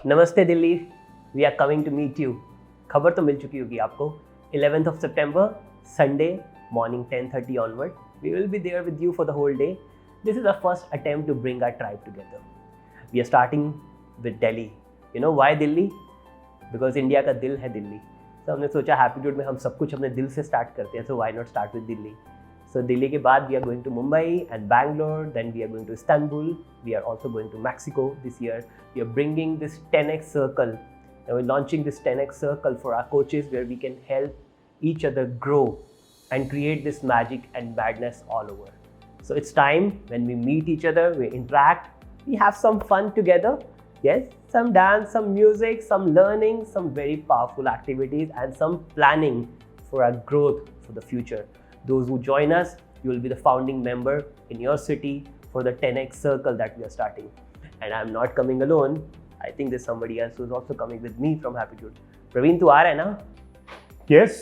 नमस्ते Delhi, we are coming to meet you. खबर तो मिल चुकी होगी आपको। 11th of September, Sunday, morning 10:30 onward, we will be there with you for the whole day. This is our first attempt to bring our tribe together. We are starting with Delhi. You know why Delhi? Because India का दिल है दिल्ली। तो हमने सोचा हैप्पीट्यूड में हम सब कुछ अपने दिल से स्टार्ट करते हैं, so why not start with Delhi? So Delhi के बाद we are going to Mumbai and Bangalore, then we are going to Istanbul, we are also going to Mexico this year. We are bringing this 10x circle, and we're launching this 10x circle for our coaches where we can help each other grow and create this magic and madness all over. So it's time when we meet each other, we interact, we have some fun together. Yes, some dance, some music, some learning, some very powerful activities and some planning for our growth for the future. Those who join us, you will be the founding member in your city for the 10x circle that we are starting. And I'm not coming alone. I think there's somebody else who's also coming with me from Happiitude. Praveen, tu aa raha hai na? Yes,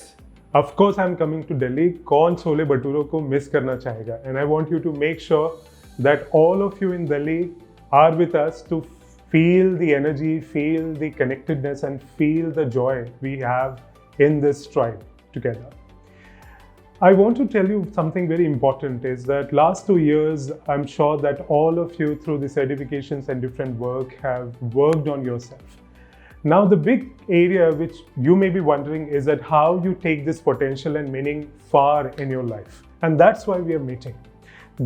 of course I'm coming to Delhi. कौन छोले भटूरों को miss करना चाहेगा? And I want you to make sure that all of you in Delhi are with us to feel the energy, feel the connectedness and feel the joy we have in this tribe together. I want to tell you something very important is that last 2 years, I'm sure that all of you through the certifications and different work have worked on yourself. Now, the big area which you may be wondering is that how you take this potential and meaning far in your life. And that's why we are meeting.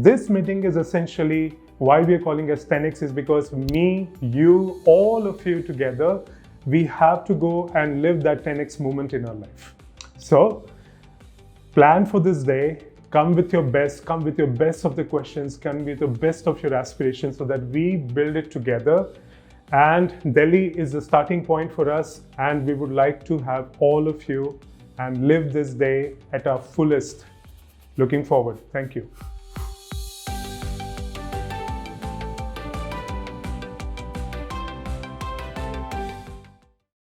This meeting is essentially why we are calling as 10X is because me, you, all of you together, we have to go and live that 10X moment in our life. So, plan for this day, come with your best of the questions, come with the best of your aspirations so that we build it together. And Delhi is the starting point for us and we would like to have all of you and live this day at our fullest. Looking forward. Thank you.